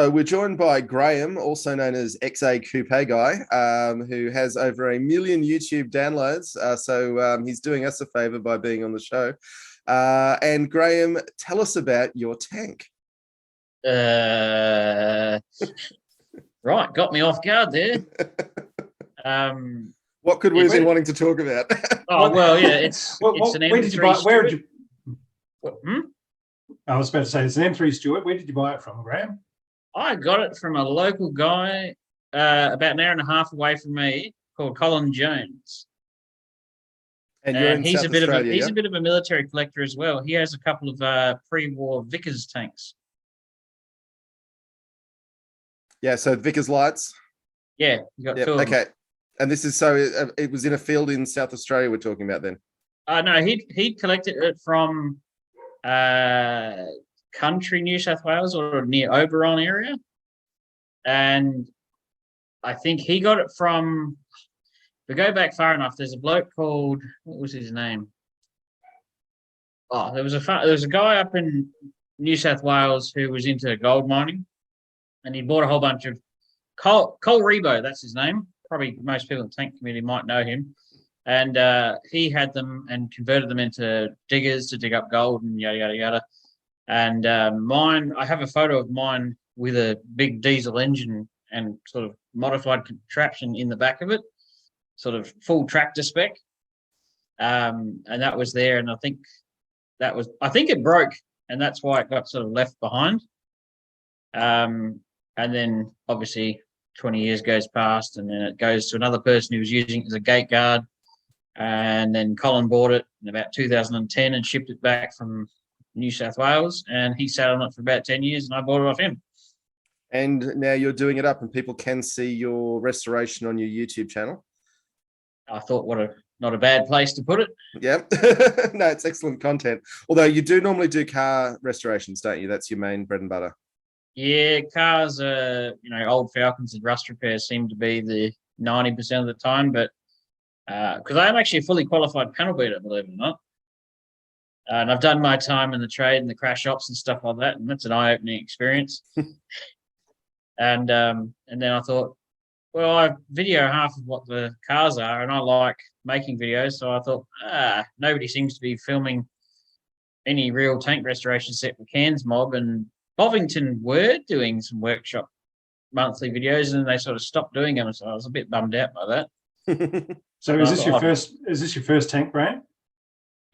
So we're joined by Graham, also known as XA Coupe Guy, who has over 1 million YouTube downloads. So he's doing us a favor by being on the show. And Graham, tell us about your tank. Right, got me off guard there. What could we have been wanting to talk about? It's an M3 where did you buy? Where did you? I was about to say it's an M3 Stuart. Where did you buy it from, Graham? I got it from a local guy about an hour and a half away from me called Colin Jones. And you're in he's South a bit Australia, he's a bit of a military collector as well. He has a couple of pre-war Vickers tanks. Yeah, so Vickers lights. Yeah, you got two. Okay, and this is it was in a field in South Australia we're talking about then. No, he collected it from country New South Wales or near Oberon area, and I think he got it from. If we go back far enough, there's a bloke called, what was his name? Oh, there was a guy up in New South Wales who was into gold mining, and he bought a whole bunch of Cole Rebo, that's his name. Probably most people in the tank community might know him. And he had them and converted them into diggers to dig up gold and yada, yada, yada. And mine, I have a photo of mine with a big diesel engine and sort of modified contraption in the back of it, sort of full tractor spec. And that was there. And I think it broke, and that's why it got sort of left behind. And then obviously 20 years goes past, and then it goes to another person who was using it as a gate guard. And then Colin bought it in about 2010 and shipped it back from New South Wales, and he sat on it for about 10 years, and I bought it off him. And now you're doing it up, and people can see your restoration on your YouTube channel. I thought, not a bad place to put it. Yeah. No, it's excellent content. Although you do normally do car restorations, don't you? That's your main bread and butter. Yeah, cars, old Falcons and rust repairs seem to be the 90% of the time, but because I am actually a fully qualified panel beater, believe it or not. And I've done my time in the trade and the crash shops and stuff like that, and that's an eye-opening experience. And then I thought, well, I video half of what the cars are, and I like making videos, so I thought, nobody seems to be filming any real tank restoration set for Cairns Mob, and Bovington were doing some workshop monthly videos, and they sort of stopped doing them, so I was a bit bummed out by that. So is this your first tank, Graham?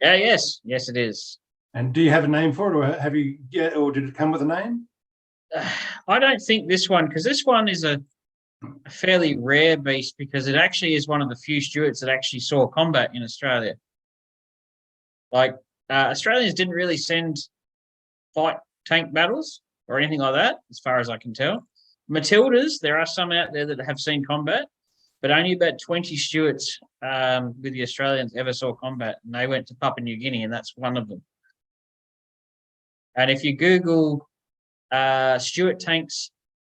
Yeah, yes, it is. And do you have a name for it, or did it come with a name? I don't think this one, because this one is a fairly rare beast, because it actually is one of the few Stuarts that actually saw combat in Australia. Like Australians didn't really send fight tank battles or anything like that, as far as I can tell. Matildas, there are some out there that have seen combat, but only about 20 Stuarts with the Australians ever saw combat, and they went to Papua New Guinea, and that's one of them. And if you Google Stuart tanks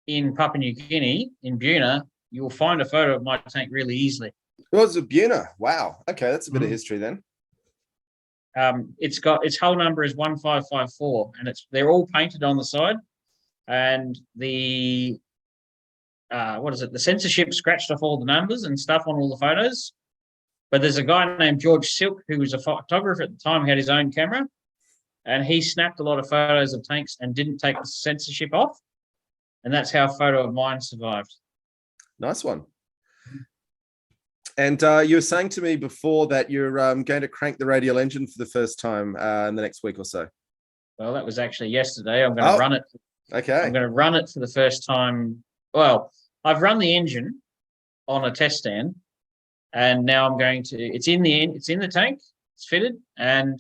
in Papua New Guinea, in Buna, you will find a photo of my tank really easily. Well, it's a Buna. Wow. Okay, that's a bit of history then. It's got, its hull number is 1554, and they're all painted on the side, and the the censorship scratched off all the numbers and stuff on all the photos. But there's a guy named George Silk who was a photographer at the time, who had his own camera, and he snapped a lot of photos of tanks and didn't take the censorship off, and that's how a photo of mine survived. Nice one. And you were saying to me before that you're going to crank the Radial Engine for the first time in the next week or so. Well, that was actually yesterday. I'm going to run it. Okay. I'm going to run it for the first time. Well, I've run the engine on a test stand, and now I'm going to. It's in the tank. It's fitted, and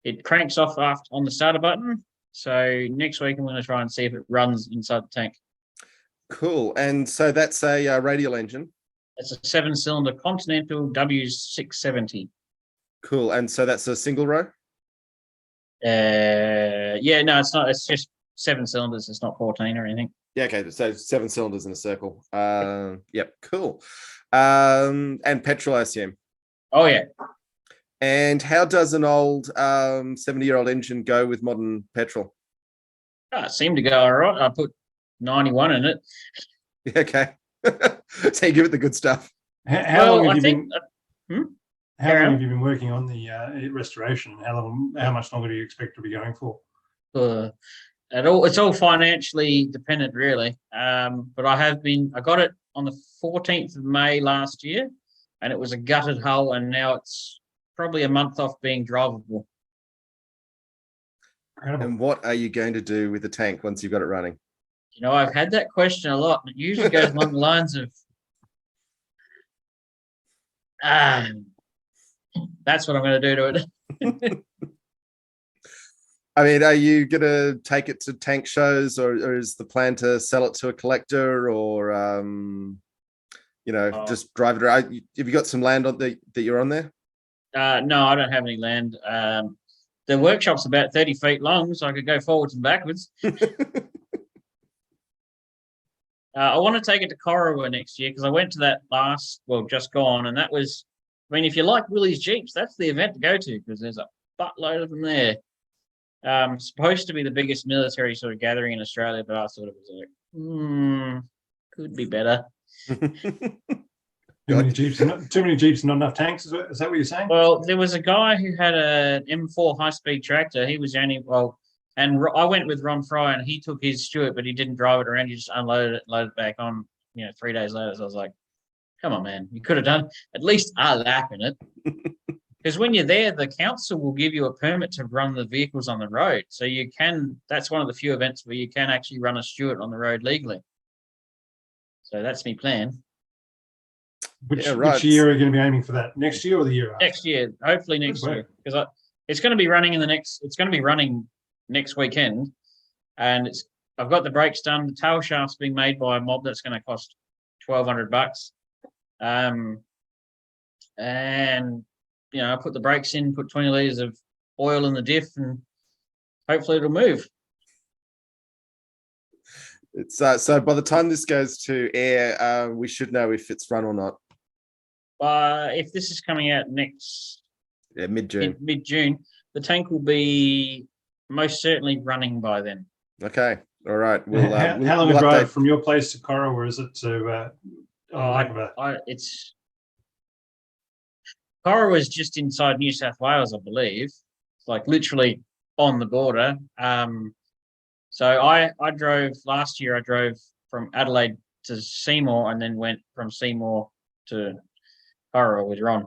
it cranks off on the starter button. So next week I'm going to try and see if it runs inside the tank. Cool. And so that's a Radial Engine. It's a 7-cylinder Continental W670. Cool. And so that's a single row? Yeah, no, it's not. It's just 7 cylinders. It's not 14 or anything. Yeah, okay. So 7 cylinders in a circle. Yep, cool. And petrol, I assume. Oh, yeah. And how does an old 70-year-old engine go with modern petrol? It seemed to go all right. I put 91 in it. Okay. So you give it the good stuff. How long I have you think. been? How Carry long on. have you been working on the restoration? How much longer do you expect to be going for? It's all financially dependent, really. But I got it on the 14th of May last year, and it was a gutted hull, and now it's probably a month off being drivable. Incredible. And what are you going to do with the tank once you've got it running? You know, I've had that question a lot, and it usually goes along the lines of, that's what I'm going to do to it. I mean, are you going to take it to tank shows, or is the plan to sell it to a collector, or just drive it around? Have you got some land on that you're on there? No, I don't have any land. The workshop's about 30 feet long, so I could go forwards and backwards. I want to take it to Corowa next year because I went to that just gone, and that was, I mean, if you like Willie's Jeeps, that's the event to go to because there's a buttload of them there. Supposed to be the biggest military sort of gathering in Australia, but I thought it was like, could be better. Too many Jeeps, not enough tanks. Is that what you're saying? Well, there was a guy who had an M4 high-speed tractor. He was and I went with Ron Fry, and he took his Stuart, but he didn't drive it around. He just unloaded it, loaded it back on. 3 days later, so I was like, "Come on, man! You could have done at least a lap in it." Because when you're there, the council will give you a permit to run the vehicles on the road, so you can. That's one of the few events where you can actually run a Stuart on the road legally. So that's my plan. Which year are you going to be aiming for that? Next year or the year after? Next year, hopefully next year, because it's going to be running It's going to be running next weekend, and I've got the brakes done. The tail shaft's being made by a mob that's going to cost $1,200. And I put the brakes in, put 20 litres of oil in the diff, and hopefully it'll move. It's so by the time this goes to air, we should know if it's run or not. If this is coming out mid-June, the tank will be most certainly running by then. Okay, all right. How long a drive from your place to Corowa is it to? Corowa is just inside New South Wales, I believe. It's like literally on the border. So I drove last year. I drove from Adelaide to Seymour, and then went from Seymour to Corowa with Ron.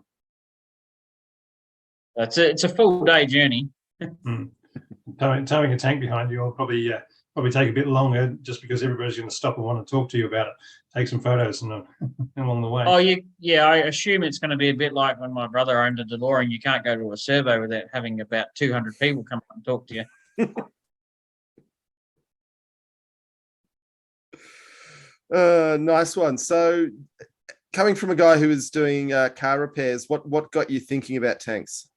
It's a full day journey. Towing a tank behind you will probably take a bit longer, just because everybody's going to stop and want to talk to you about it, take some photos and along the way. Oh, I assume it's going to be a bit like when my brother owned a DeLorean. You can't go to a servo without having about 200 people come up and talk to you. Nice one. So, coming from a guy who is doing car repairs, what got you thinking about tanks?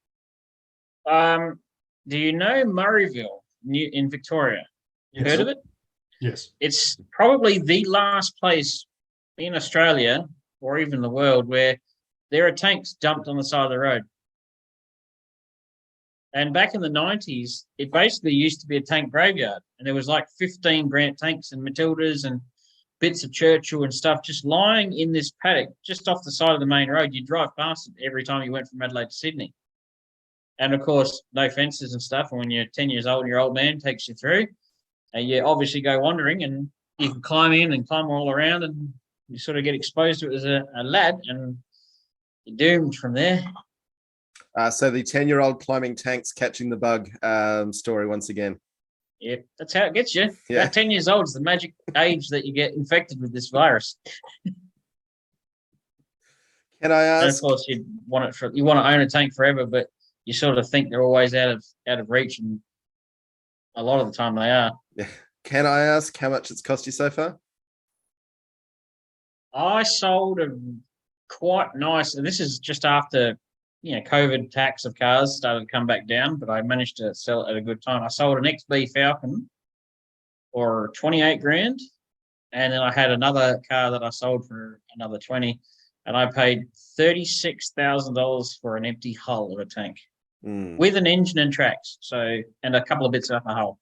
Do you know Murrayville in Victoria? You heard of it? Yes. It's probably the last place in Australia or even the world where there are tanks dumped on the side of the road. And back in the 90s, it basically used to be a tank graveyard, and there was like 15 Grant tanks and Matildas and bits of Churchill and stuff just lying in this paddock just off the side of the main road. You drive past it every time you went from Adelaide to Sydney. And of course, no fences and stuff. And when you're 10 years old, your old man takes you through, and you obviously go wandering, and you can climb in and climb all around, and you sort of get exposed to it as a lad, and you're doomed from there. So the 10-year-old climbing tanks catching the bug story once again. Yep, that's how it gets you. Yeah. About 10 years old is the magic age that you get infected with this virus. Can I ask? And of course, you want to own a tank forever, but you sort of think they're always out of reach, and a lot of the time they are. Yeah. Can I ask how much it's cost you so far? I sold a quite nice, and this is just after COVID tax of cars started to come back down, but I managed to sell it at a good time. I sold an XB Falcon for 28 grand, and then I had another car that I sold for another 20, and I paid $36,000 for an empty hull of a tank with an engine and tracks, and a couple of bits of upper hull.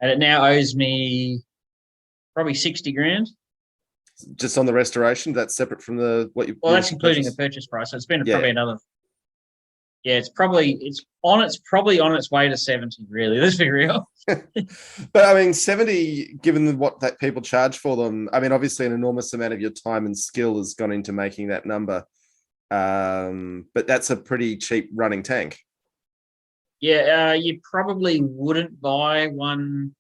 and it now owes me probably 60 grand. Just on the restoration, that's separate from the what you. Well, that's including the purchase price. So it's been Yeah. probably another. Yeah, it's probably on its way to 70. Really, let's be real. But I mean, 70, given what that people charge for them, I mean, obviously an enormous amount of your time and skill has gone into making that number. But that's a pretty cheap running tank. Yeah, you probably wouldn't buy one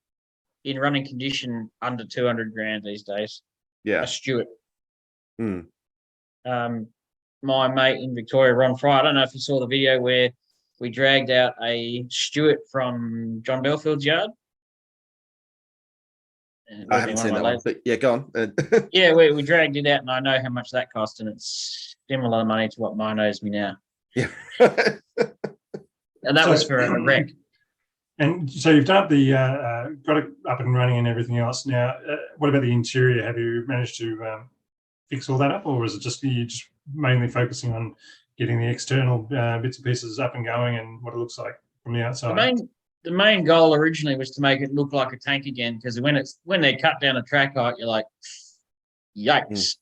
in running condition under 200 grand these days. Yeah. A Stuart. Hmm. My mate in Victoria, Ron Fry, I don't know if you saw the video where we dragged out a Stuart from John Belfield's yard. I haven't seen that one, but yeah, go on. Yeah, we dragged it out, and I know how much that cost, and it's similar money to what mine owes me now. Yeah. And that was for a wreck. And so you've done the got it up and running and everything else. Now, what about the interior? Have you managed to fix all that up, or is it just you just mainly focusing on getting the external bits and pieces up and going and what it looks like from the outside? The main goal originally was to make it look like a tank again, because when they cut down a track height, you're like, yikes.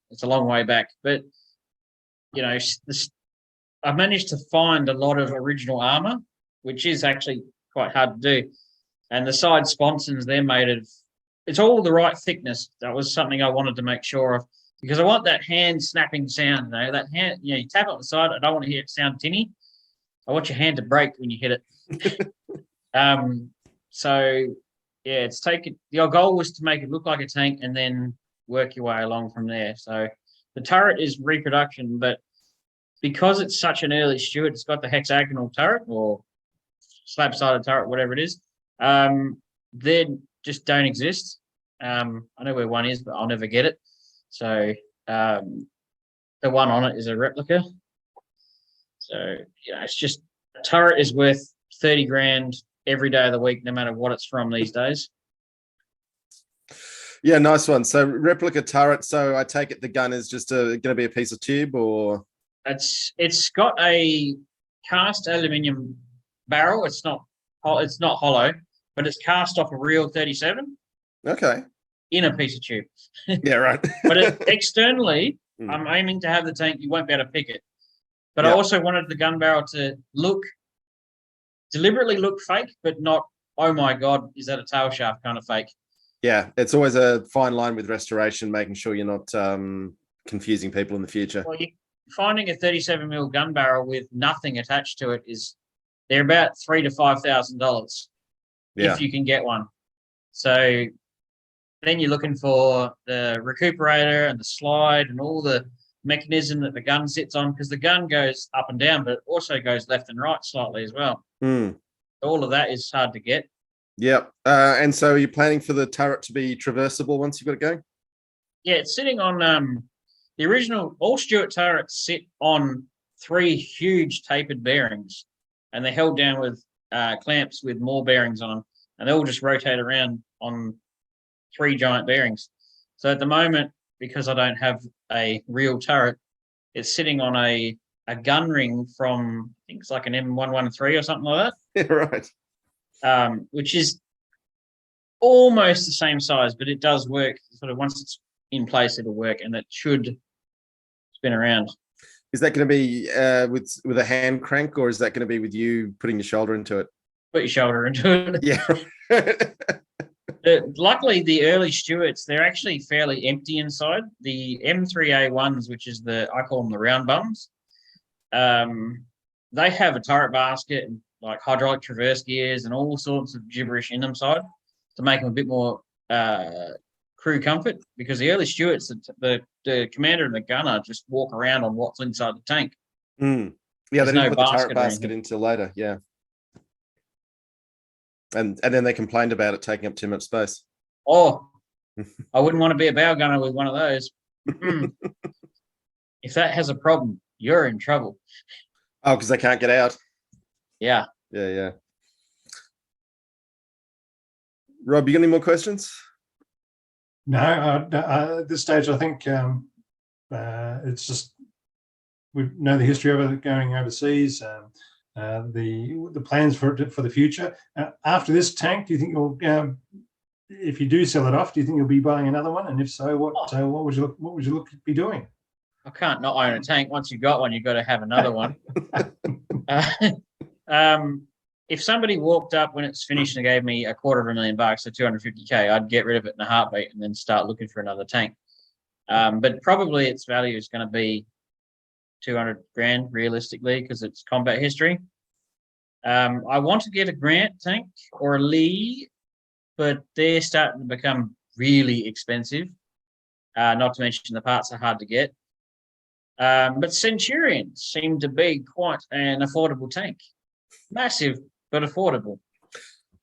It's a long way back. But you know, I've managed to find a lot of original armor, which is actually quite hard to do. And the side sponsons, they're made of, it's all the right thickness. That was something I wanted to make sure of, because I want that hand snapping sound. You know, that hand, you tap it on the side. I don't want to hear it sound tinny. I want your hand to break when you hit it. So yeah, your goal was to make it look like a tank and then work your way along from there. So the turret is reproduction, but because it's such an early Stuart, it's got the hexagonal turret or slab-sided turret, whatever it is. They just don't exist. I know where one is, but I'll never get it. So the one on it is a replica. So, it's just a turret is worth 30 grand every day of the week, no matter what it's from these days. Yeah, nice one. So replica turret. So I take it the gun is just going to be a piece of tube, or it's got a cast aluminium barrel. It's not hollow, but it's cast off a real 37. Okay. In a piece of tube. Yeah, right. But externally, I'm aiming to have the tank. You won't be able to pick it. But I also wanted the gun barrel to deliberately look fake, but not, oh my God, is that a tail shaft kind of fake? Yeah, it's always a fine line with restoration, making sure you're not confusing people in the future. Well, finding a 37mm gun barrel with nothing attached to it they're about $3,000 to $5,000 if you can get one. So then you're looking for the recuperator and the slide and all the mechanism that the gun sits on, because the gun goes up and down, but it also goes left and right slightly as well. All of that is hard to get. Yep. And so you're planning for the turret to be traversable once you've got it going? Yeah, it's sitting on the original, all Stuart turrets sit on 3 huge tapered bearings, and they're held down with clamps with more bearings on them, and they all just rotate around on 3 giant bearings. So at the moment, because I don't have a real turret, it's sitting on a gun ring from, I think it's like an M113 or something like that. Yeah, right. Which is almost the same size, but it does work. Sort of once it's in place, it'll work, and it should spin around. Is that going to be with a hand crank, or is that going to be with you putting your shoulder into it? Put your shoulder into it. Yeah. Luckily, the early Stuarts, they're actually fairly empty inside. The M3A1s, which is I call them the round bums, they have a turret basket and like hydraulic traverse gears and all sorts of gibberish in them side to make them a bit more crew comfort, because the early Stuarts, the commander and the gunner just walk around on what's inside the tank. Yeah, they didn't put the turret basket until later. Yeah. And then they complained about it taking up too much space. Oh, I wouldn't want to be a bow gunner with one of those. If that has a problem, you're in trouble. Oh, because they can't get out. Yeah. Yeah. Rob, you got any more questions? No, at this stage, I think it's just we know the history of it going overseas. the plans for the future. After this tank, do you think you'll, if you do sell it off, do you think you'll be buying another one? And if so, what would you look be doing? I can't not own a tank. Once you've got one, you've got to have another one. If somebody walked up when it's finished and gave me $250,000, so $250K, I'd get rid of it in a heartbeat and then start looking for another tank. But probably its value is going to be $200,000 realistically because it's combat history. I want to get a Grant tank or a Lee, but they're starting to become really expensive. Not to mention the parts are hard to get. But Centurions seem to be quite an affordable tank. Massive, but affordable.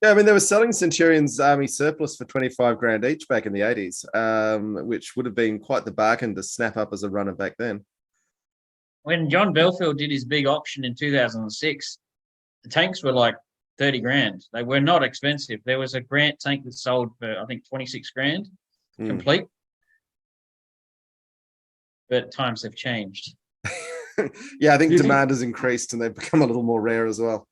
Yeah, I mean, they were selling Centurions Army surplus for $25,000 each back in the 80s, which would have been quite the bargain to snap up as a runner back then. When John Belfield did his big auction in 2006, the tanks were like $30,000. They were not expensive. There was a Grant tank that sold for, I think, $26,000 complete. But times have changed. Yeah, I think demand has increased and they've become a little more rare as well.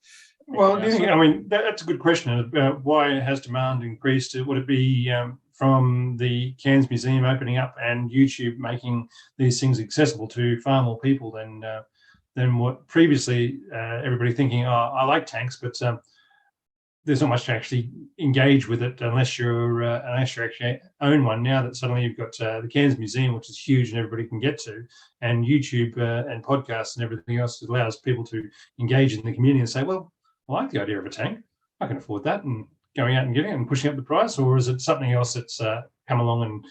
Well, I mean, that's a good question. Why has demand increased? Would it be from the Cairns Museum opening up and YouTube making these things accessible to far more people than what previously everybody thinking, oh, I like tanks, but there's not much to actually engage with it unless you actually own one. Now that suddenly you've got the Cairns Museum, which is huge and everybody can get to, and YouTube and podcasts and everything else, it allows people to engage in the community and say, well, I like the idea of a tank. I can afford that, and going out and getting it and pushing up the price, or is it something else that's come along and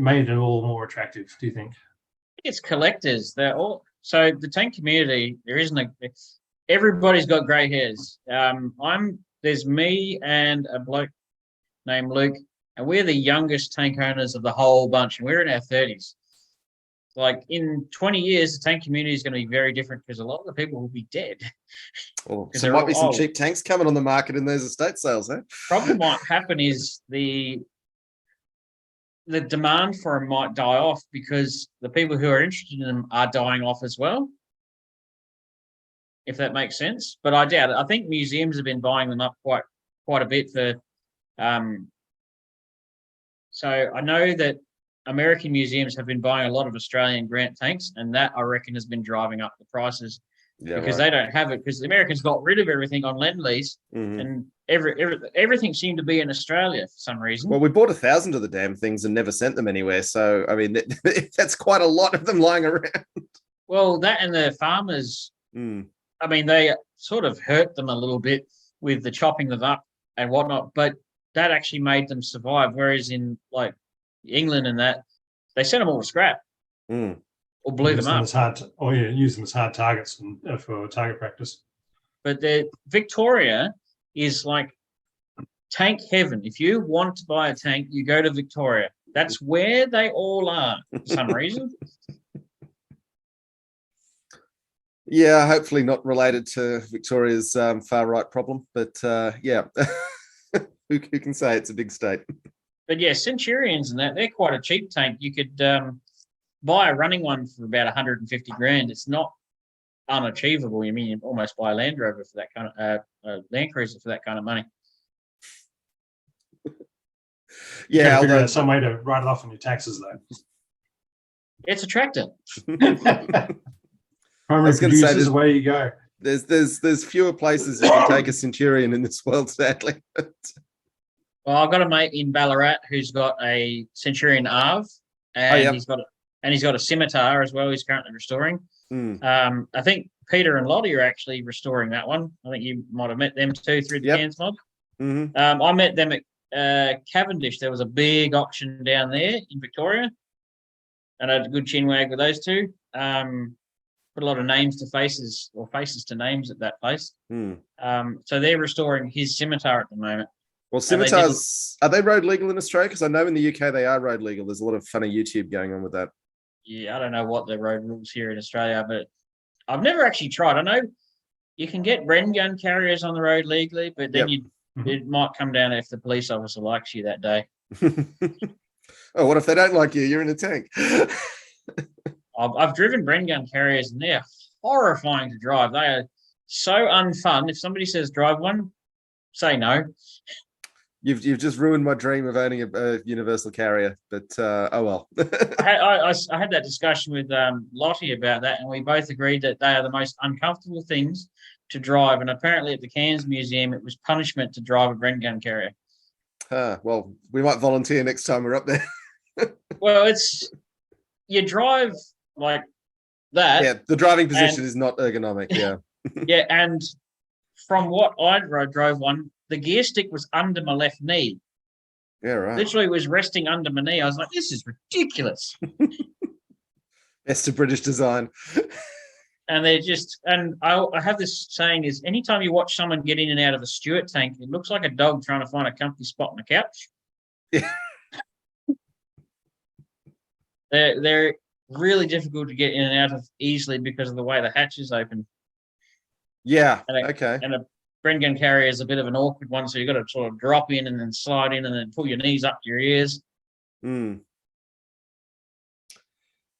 made it all more attractive, do you think? It's collectors. They're all so the tank community. There isn't everybody's got grey hairs. There's me and a bloke named Luke, and we're the youngest tank owners of the whole bunch, and we're in our 30s. Like in 20 years, the tank community is going to be very different because a lot of the people will be dead. Oh, so there might be some cheap tanks coming on the market in those estate sales, eh? Probably what happen is the demand for them might die off because the people who are interested in them are dying off as well. If that makes sense, but I doubt it. I think museums have been buying them up quite a bit for. So I know that American museums have been buying a lot of Australian Grant tanks, and that I reckon has been driving up the prices because they don't have it because the Americans got rid of everything on Lend-Lease, and everything seemed to be in Australia for some reason. Well, we bought 1,000 of the damn things and never sent them anywhere. So I mean, that's quite a lot of them lying around. Well, that and the farmers. I mean, they sort of hurt them a little bit with the chopping them up and whatnot, but that actually made them survive. Whereas in like England and that, they sent them all to scrap or blew them up. Use them as hard targets for target practice. But Victoria is like tank heaven. If you want to buy a tank, you go to Victoria. That's where they all are for some reason. Yeah, hopefully not related to Victoria's far-right problem, but yeah, who can say it's a big state? But yeah, Centurions and that, they're quite a cheap tank. You could buy a running one for about $150,000. It's not unachievable. You mean you almost buy a Land Rover for that kind of Land Cruiser for that kind of money. Yeah, although some way to write it off on your taxes, though. It's a tractor. Primary producers is the way you go. There's fewer places you can take a Centurion in this world, sadly. Well, I've got a mate in Ballarat who's got a Centurion Arv, and he's got a Scimitar as well. He's currently restoring. I think Peter and Lottie are actually restoring that one. I think you might have met them too through the Cairns mod. I met them at Cavendish. There was a big auction down there in Victoria, and I had a good chin wag with those two. Put a lot of names to faces or faces to names at that place. So they're restoring his Scimitar at the moment. Well, Scimitars, are they road legal in Australia? Because I know in the UK they are road legal. There's a lot of funny YouTube going on with that. Yeah, I don't know what the road rules here in Australia, but I've never actually tried. I know you can get Bren gun carriers on the road legally, but then it might come down if the police officer likes you that day. Oh, what if they don't like you? You're in a tank. I've driven Bren gun carriers, and they're horrifying to drive. They are so unfun. If somebody says drive one, say no. You've just ruined my dream of owning a universal carrier, but oh well. I had that discussion with Lottie about that, and we both agreed that they are the most uncomfortable things to drive. And apparently, at the Cairns Museum, it was punishment to drive a Bren gun carrier. Well, we might volunteer next time we're up there. Well, you drive like that. Yeah, the driving position is not ergonomic. Yeah. Yeah, and from what I drove one, the gear stick was under my left knee. Yeah, right. Literally was resting under my knee. I was like, this is ridiculous. Best of British design. And I have this saying is anytime you watch someone get in and out of a Stuart tank, it looks like a dog trying to find a comfy spot on the couch. Yeah. They're really difficult to get in and out of easily because of the way the hatch is open. Yeah. Okay. And a Bren gun carrier is a bit of an awkward one, so you've got to sort of drop in and then slide in and then pull your knees up to your ears.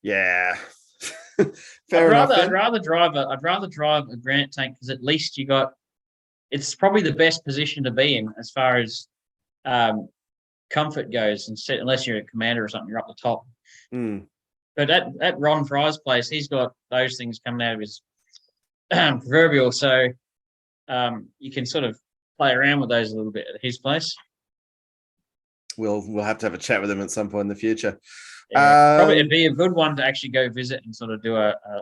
Yeah. I'd rather drive a Grant tank because at least it's probably the best position to be in as far as comfort goes, unless you're a commander or something, you're up the top. But at Ron Fry's place, he's got those things coming out of his proverbial, so you can sort of play around with those a little bit at his place. We'll have to have a chat with him at some point in the future. Yeah, probably it'd be a good one to actually go visit and sort of do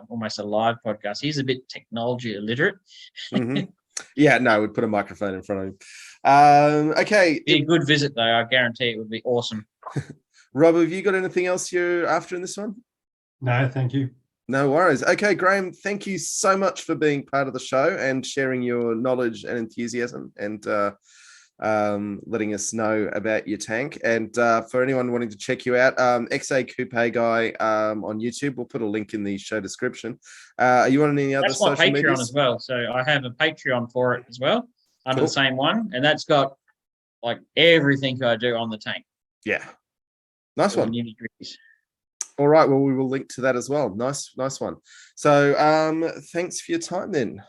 almost a live podcast. He's a bit technology illiterate. Yeah, no, we'd put a microphone in front of him. Okay. Be a good visit though. I guarantee it would be awesome. Rob, have you got anything else you're after in this one? No, thank you. No worries. Okay, Graham, thank you so much for being part of the show and sharing your knowledge and enthusiasm and letting us know about your tank. And for anyone wanting to check you out, XA Coupe Guy on YouTube, we'll put a link in the show description. Are you on any other social media? That's my Patreon as well. So I have a Patreon for it as well under the same one. And that's got like everything I do on the tank. Yeah. Nice one. All right. Well, we will link to that as well. Nice one. So thanks for your time then.